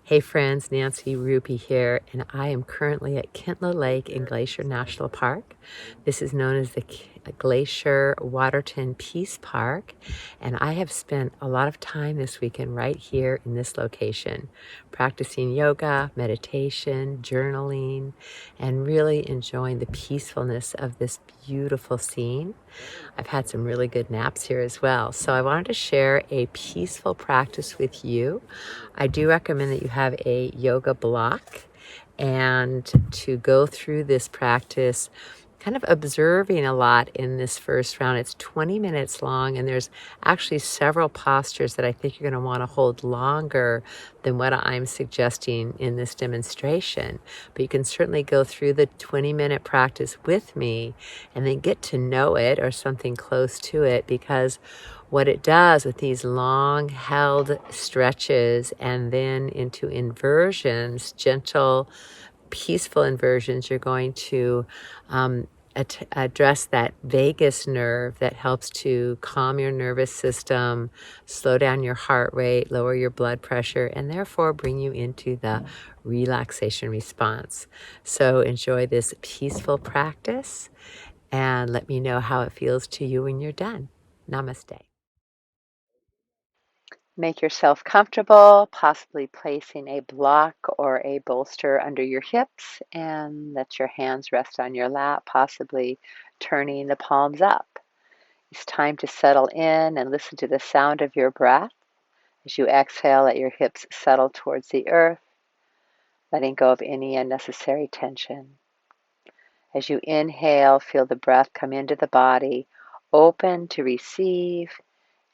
Hey friends, Nancy Ruby here, and I am currently at Kentlow Lake in Glacier National Park. This is known as the Glacier Waterton Peace Park, and I have spent a lot of time this weekend right here in this location, practicing yoga, meditation, journaling, and really enjoying the peacefulness of this beautiful scene. I've had some really good naps here as well. So I wanted to share a peaceful practice with you. I do recommend that you have a yoga block and to go through this practice kind of observing a lot in this first round. It's 20 minutes long, and there's actually several postures that I think you're going to want to hold longer than what I'm suggesting in this demonstration. But you can certainly go through the 20-minute practice with me and then get to know it or something close to it, because what it does with these long held stretches and then into inversions, gentle, peaceful inversions, you're going to address that vagus nerve that helps to calm your nervous system, slow down your heart rate, lower your blood pressure, and therefore bring you into the relaxation response. So enjoy this peaceful practice and let me know how it feels to you when you're done. Namaste. Make yourself comfortable, possibly placing a block or a bolster under your hips, and let your hands rest on your lap, possibly turning the palms up. It's time to settle in and listen to the sound of your breath. As you exhale, let your hips settle towards the earth, letting go of any unnecessary tension. As you inhale, feel the breath come into the body, open to receive,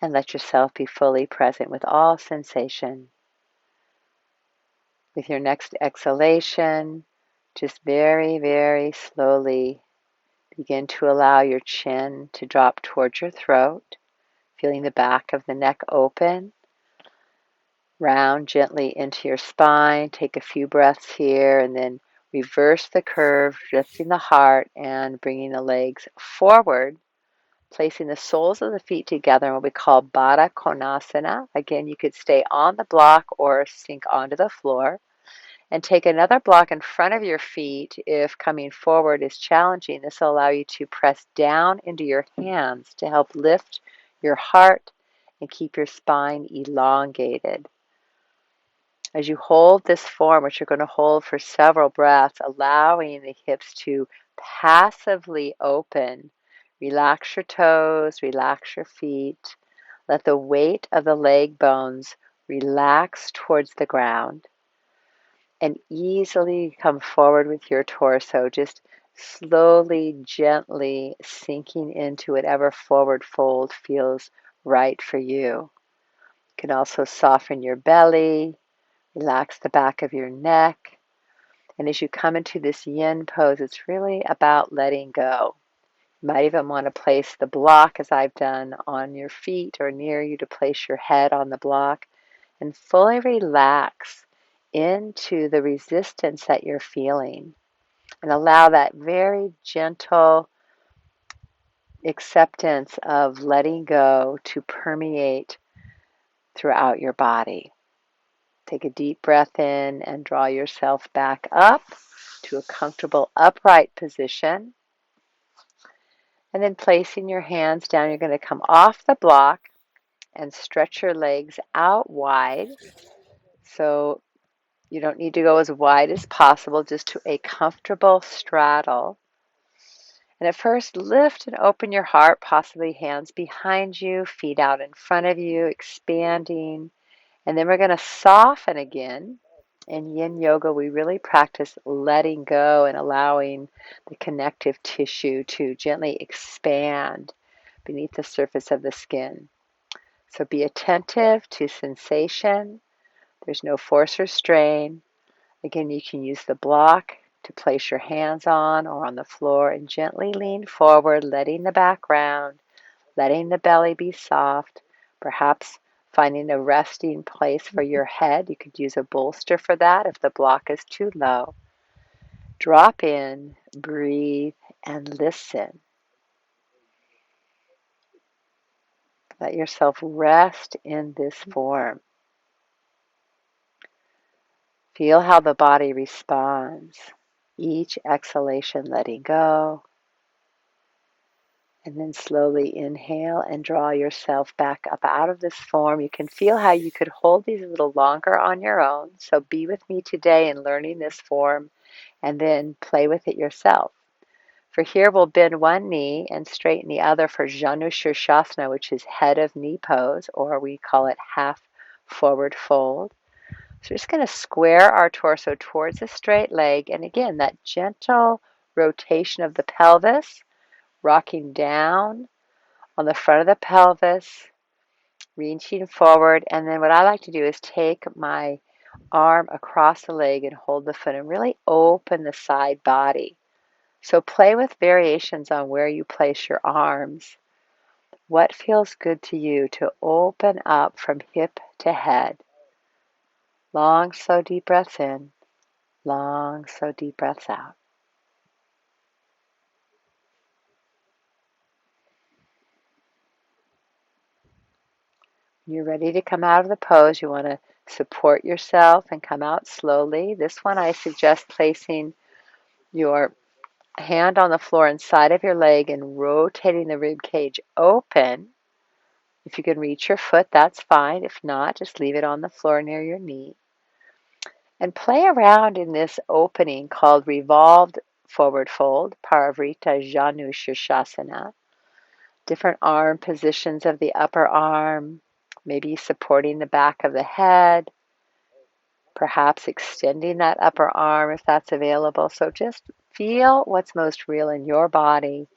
and let yourself be fully present with all sensation. With your next exhalation, just very, very slowly begin to allow your chin to drop towards your throat, feeling the back of the neck open. Round gently into your spine. Take a few breaths here and then reverse the curve, lifting the heart and bringing the legs forward, placing the soles of the feet together in what we call Baddha Konasana. Again, you could stay on the block or sink onto the floor. And take another block in front of your feet if coming forward is challenging. This will allow you to press down into your hands to help lift your heart and keep your spine elongated. As you hold this form, which you're going to hold for several breaths, allowing the hips to passively open. Relax your toes, relax your feet. Let the weight of the leg bones relax towards the ground. And easily come forward with your torso, just slowly, gently sinking into whatever forward fold feels right for you. You can also soften your belly, relax the back of your neck. And as you come into this yin pose, it's really about letting go. You might even want to place the block, as I've done, on your feet or near you to place your head on the block and fully relax into the resistance that you're feeling and allow that very gentle acceptance of letting go to permeate throughout your body. Take a deep breath in and draw yourself back up to a comfortable upright position. And then placing your hands down, you're going to come off the block and stretch your legs out wide. So you don't need to go as wide as possible, just to a comfortable straddle. And at first, lift and open your heart, possibly hands behind you, feet out in front of you, expanding. And then we're going to soften again. In yin yoga, we really practice letting go and allowing the connective tissue to gently expand beneath the surface of the skin. So be attentive to sensation. There's no force or strain. Again, you can use the block to place your hands on or on the floor and gently lean forward, letting the back round, letting the belly be soft, perhaps finding a resting place for your head. You could use a bolster for that if the block is too low. Drop in, breathe, and listen. Let yourself rest in this form. Feel how the body responds. Each exhalation letting go. And then slowly inhale and draw yourself back up out of this form. You can feel how you could hold these a little longer on your own. So be with me today in learning this form and then play with it yourself. For here, we'll bend one knee and straighten the other for Janu Shirshasana, which is head of knee pose, or we call it half forward fold. So we're just going to square our torso towards a straight leg. And again, that gentle rotation of the pelvis, rocking down on the front of the pelvis, reaching forward. And then what I like to do is take my arm across the leg and hold the foot and really open the side body. So play with variations on where you place your arms. What feels good to you to open up from hip to head? Long, slow, deep breaths in. Long, slow, deep breaths out. When you're ready to come out of the pose, you want to support yourself and come out slowly. This one I suggest placing your hand on the floor inside of your leg and rotating the rib cage open. If you can reach your foot, that's fine. If not, just leave it on the floor near your knee. And play around in this opening called Revolved Forward Fold, Parivrita Janu Shirshasana. Different arm positions of the upper arm, maybe supporting the back of the head, perhaps extending that upper arm if that's available. So just feel what's most real in your body.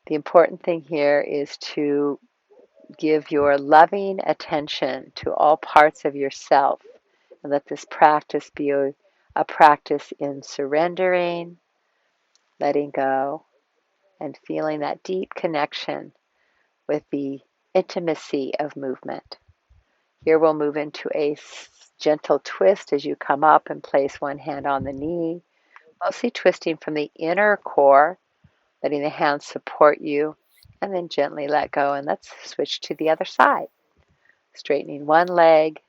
The important thing here is to give your loving attention to all parts of yourself and let this practice be a practice in surrendering, letting go, and feeling that deep connection with the intimacy of movement. Here we'll move into a gentle twist as you come up and place one hand on the knee, mostly twisting from the inner core, letting the hands support you, and then gently let go. And let's switch to the other side. Straightening one leg,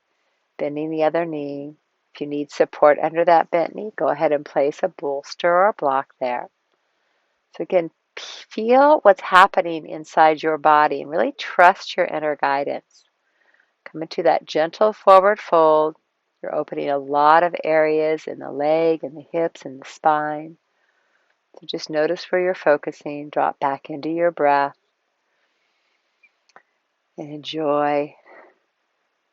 bending the other knee. If you need support under that bent knee, go ahead and place a bolster or a block there. So again, feel what's happening inside your body and really trust your inner guidance. Come into that gentle forward fold. You're opening a lot of areas in the leg and the hips and the spine. So just notice where you're focusing. Drop back into your breath and enjoy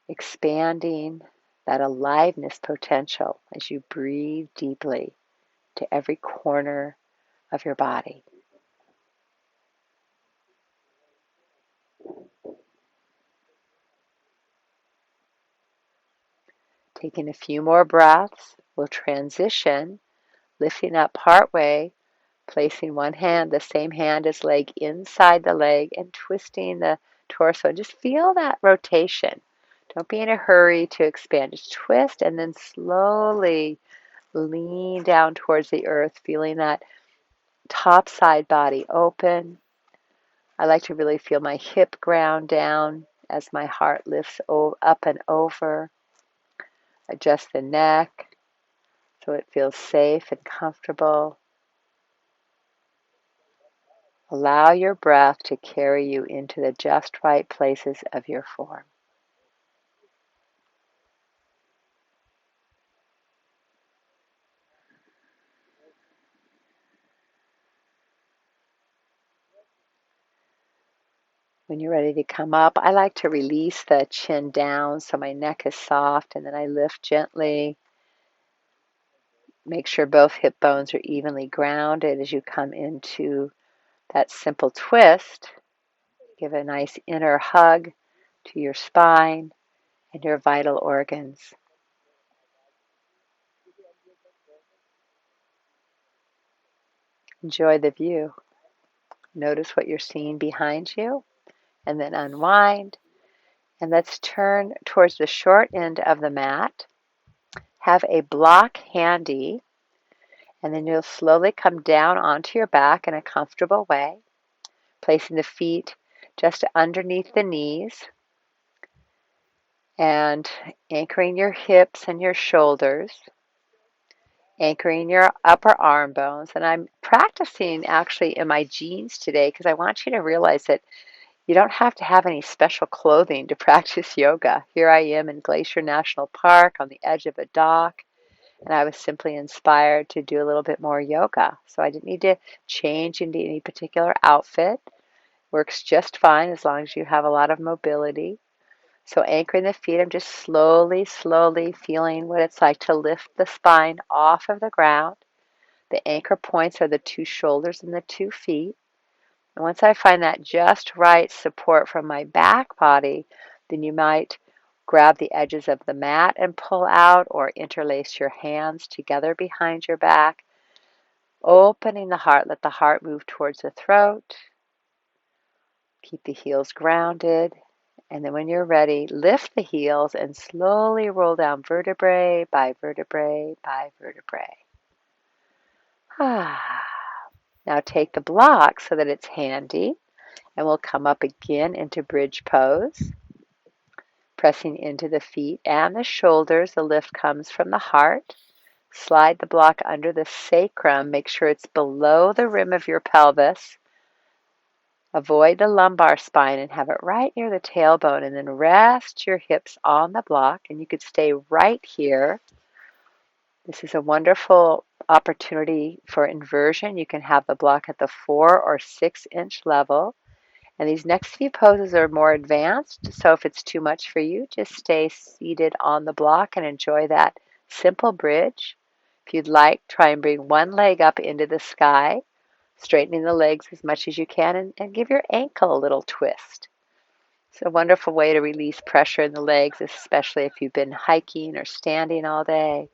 expanding that aliveness potential as you breathe deeply to every corner of your body. Taking a few more breaths, we'll transition, lifting up partway, placing one hand, the same hand as leg, inside the leg and twisting the torso. Just feel that rotation. Don't be in a hurry to expand. Just twist and then slowly lean down towards the earth, feeling that top side body open. I like to really feel my hip ground down as my heart lifts up and over. Adjust the neck so it feels safe and comfortable. Allow your breath to carry you into the just right places of your form. When you're ready to come up, I like to release the chin down so my neck is soft, and then I lift gently. Make sure both hip bones are evenly grounded as you come into that simple twist. Give a nice inner hug to your spine and your vital organs. Enjoy the view. Notice what you're seeing behind you, and then unwind. And let's turn towards the short end of the mat. Have a block handy, and then you'll slowly come down onto your back in a comfortable way, placing the feet just underneath the knees. And anchoring your hips and your shoulders, anchoring your upper arm bones. And I'm practicing actually in my jeans today because I want you to realize that you don't have to have any special clothing to practice yoga. Here I am in Glacier National Park on the edge of a dock, and I was simply inspired to do a little bit more yoga. So I didn't need to change into any particular outfit. Works just fine as long as you have a lot of mobility. So anchoring the feet, I'm just slowly, slowly feeling what it's like to lift the spine off of the ground. The anchor points are the two shoulders and the 2 feet. And once I find that just right support from my back body, then you might grab the edges of the mat and pull out, or interlace your hands together behind your back, opening the heart. Let the heart move towards the throat. Keep the heels grounded. And then when you're ready, lift the heels and slowly roll down vertebrae by vertebrae by vertebrae. Now take the block so that it's handy, and we'll come up again into bridge pose, pressing into the feet and the shoulders. The lift comes from the heart. Slide the block under the sacrum. Make sure it's below the rim of your pelvis. Avoid the lumbar spine and have it right near the tailbone, and then rest your hips on the block, and you could stay right here. This is a wonderful opportunity for inversion. You can have the block at the 4 or 6 inch level. And these next few poses are more advanced, so if it's too much for you, just stay seated on the block and enjoy that simple bridge. If you'd like, try and bring one leg up into the sky, straightening the legs as much as you can, and give your ankle a little twist. It's a wonderful way to release pressure in the legs, especially if you've been hiking or standing all day.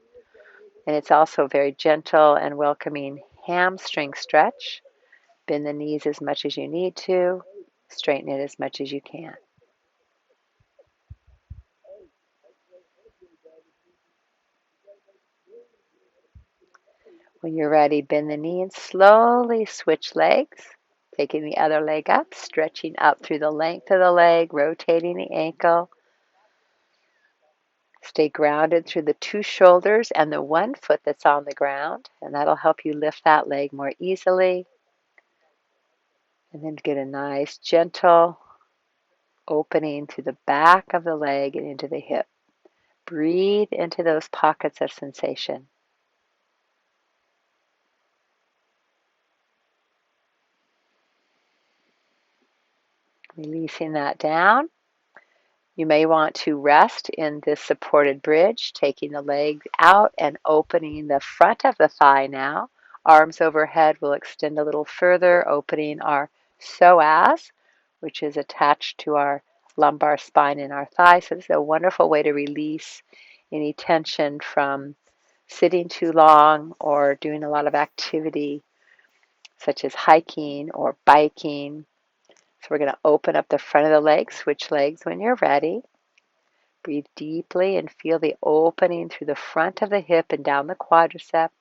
And it's also very gentle and welcoming hamstring stretch. Bend the knees as much as you need to. Straighten it as much as you can. When you're ready, bend the knee and slowly switch legs. Taking the other leg up, stretching up through the length of the leg, rotating the ankle. Stay grounded through the 2 shoulders and the 1 foot that's on the ground, and that'll help you lift that leg more easily. And then get a nice, gentle opening through the back of the leg and into the hip. Breathe into those pockets of sensation. Releasing that down. You may want to rest in this supported bridge, taking the leg out and opening the front of the thigh now. Arms overhead will extend a little further, opening our psoas, which is attached to our lumbar spine in our thigh. So this is a wonderful way to release any tension from sitting too long or doing a lot of activity, such as hiking or biking. So we're going to open up the front of the leg, switch legs when you're ready. Breathe deeply and feel the opening through the front of the hip and down the quadricep.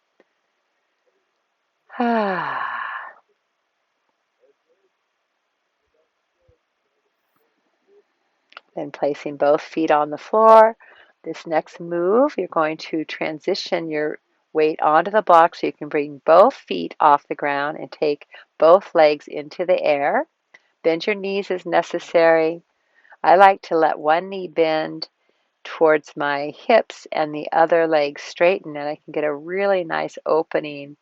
Then placing both feet on the floor. This next move, you're going to transition your weight onto the block so you can bring both feet off the ground and take both legs into the air. Bend your knees as necessary. I like to let one knee bend towards my hips and the other leg straighten, and I can get a really nice opening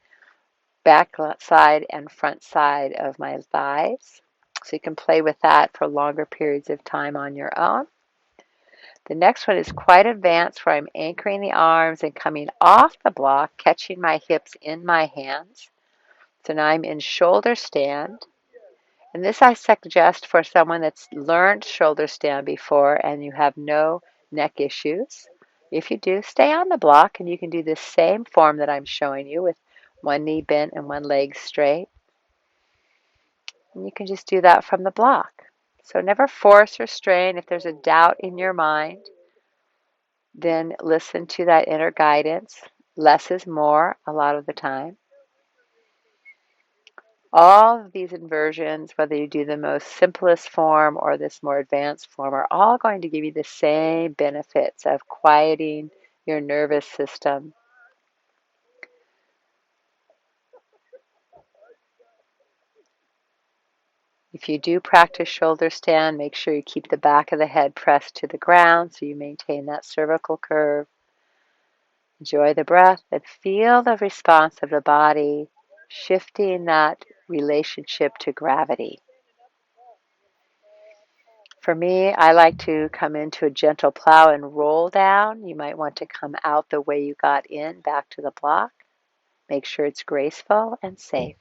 back side and front side of my thighs. So you can play with that for longer periods of time on your own. The next one is quite advanced, where I'm anchoring the arms and coming off the block, catching my hips in my hands. So now I'm in shoulder stand. And this I suggest for someone that's learned shoulder stand before and you have no neck issues. If you do, stay on the block, and you can do the same form that I'm showing you with one knee bent and one leg straight. And you can just do that from the block. So never force or strain. If there's a doubt in your mind, then listen to that inner guidance. Less is more a lot of the time. All of these inversions, whether you do the most simplest form or this more advanced form, are all going to give you the same benefits of quieting your nervous system. If you do practice shoulder stand, make sure you keep the back of the head pressed to the ground so you maintain that cervical curve. Enjoy the breath and feel the response of the body shifting that relationship to gravity. For me, I like to come into a gentle plow and roll down. You might want to come out the way you got in, back to the block. Make sure it's graceful and safe.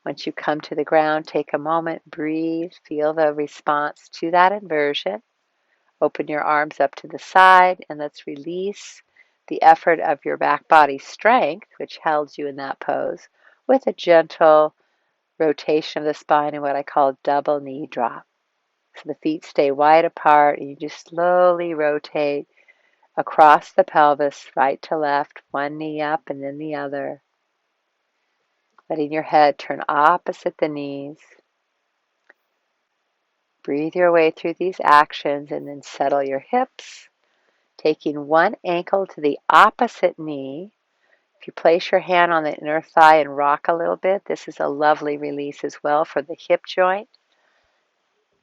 Once you come to the ground, take a moment, breathe, feel the response to that inversion. Open your arms up to the side, and let's release the effort of your back body strength, which held you in that pose, with a gentle rotation of the spine and what I call double knee drop. So the feet stay wide apart, and you just slowly rotate across the pelvis, right to left, one knee up and then the other. Letting your head turn opposite the knees. Breathe your way through these actions and then settle your hips. Taking one ankle to the opposite knee. If you place your hand on the inner thigh and rock a little bit, this is a lovely release as well for the hip joint.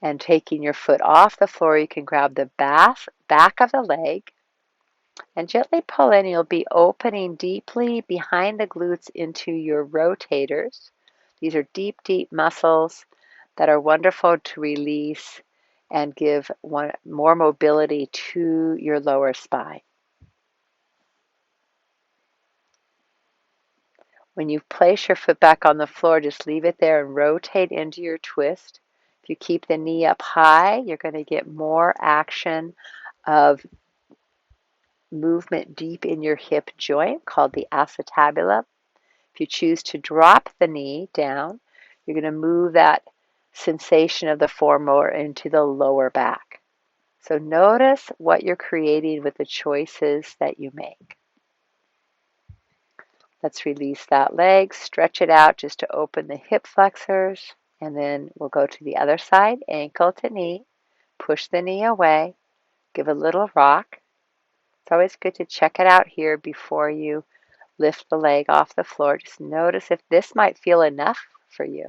And taking your foot off the floor, you can grab the back of the leg and gently pull in. You'll be opening deeply behind the glutes into your rotators. These are deep, deep muscles that are wonderful to release and give more mobility to your lower spine. When you place your foot back on the floor, just leave it there and rotate into your twist. If you keep the knee up high, you're going to get more action of movement deep in your hip joint called the acetabulum. If you choose to drop the knee down, you're going to move that sensation of the form more into the lower back. So notice what you're creating with the choices that you make. Let's release that leg, stretch it out just to open the hip flexors, and then we'll go to the other side, ankle to knee, push the knee away, give a little rock. It's always good to check it out here before you lift the leg off the floor. Just notice if this might feel enough for you.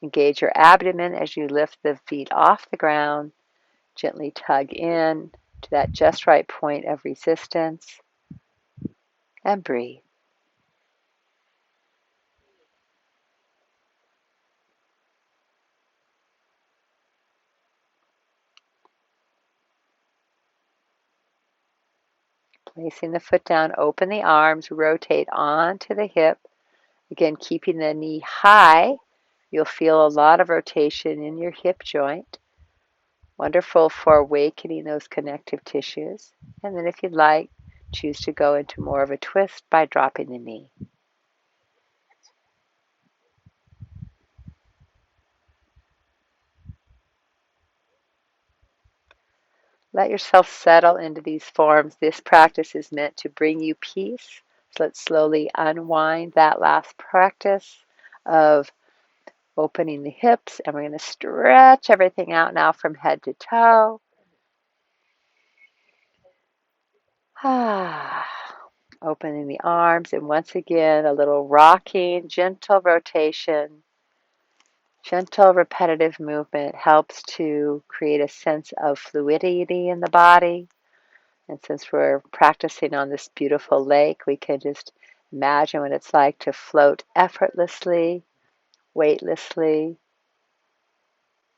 Engage your abdomen as you lift the feet off the ground. Gently tug in to that just right point of resistance and breathe. Placing the foot down, open the arms, rotate onto the hip. Again, keeping the knee high, you'll feel a lot of rotation in your hip joint. Wonderful for awakening those connective tissues. And then if you'd like, choose to go into more of a twist by dropping the knee. Let yourself settle into these forms. This practice is meant to bring you peace. So let's slowly unwind that last practice of opening the hips, and we're going to stretch everything out now from head to toe. Opening the arms, and once again, a little rocking, gentle rotation. Gentle repetitive movement helps to create a sense of fluidity in the body. And since we're practicing on this beautiful lake, we can just imagine what it's like to float effortlessly, weightlessly,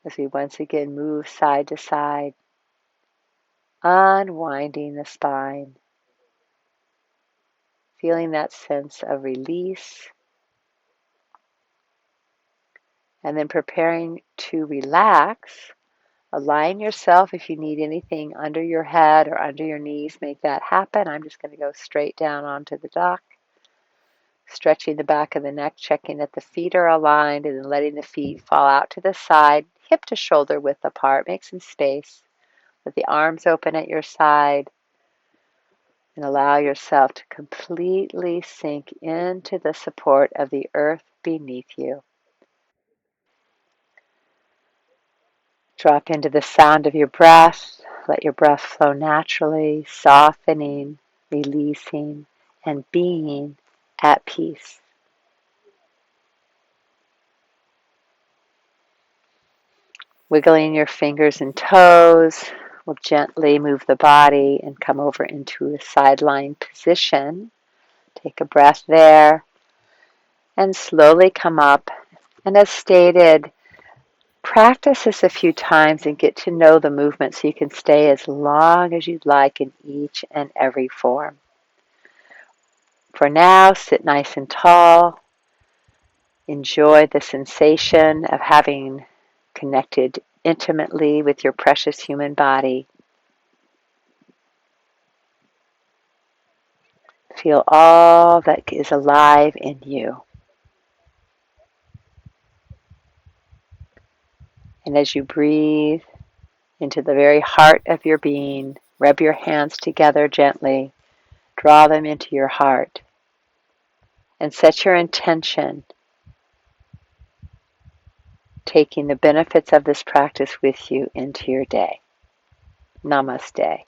as we once again move side to side, unwinding the spine, feeling that sense of release, and then preparing to relax. Align yourself. If you need anything under your head or under your knees, make that happen. I'm just going to go straight down onto the dock. Stretching the back of the neck, checking that the feet are aligned, and then letting the feet fall out to the side, hip to shoulder width apart. Make some space. Let the arms open at your side, and allow yourself to completely sink into the support of the earth beneath you. Drop into the sound of your breath. Let your breath flow naturally, softening, releasing, and being at peace. Wiggling your fingers and toes will gently move the body and come over into a sideline position. Take a breath there and slowly come up. And as stated, practice this a few times and get to know the movement so you can stay as long as you'd like in each and every form. For now, sit nice and tall. Enjoy the sensation of having connected intimately with your precious human body. Feel all that is alive in you. And as you breathe into the very heart of your being, rub your hands together gently, draw them into your heart, and set your intention, taking the benefits of this practice with you into your day. Namaste.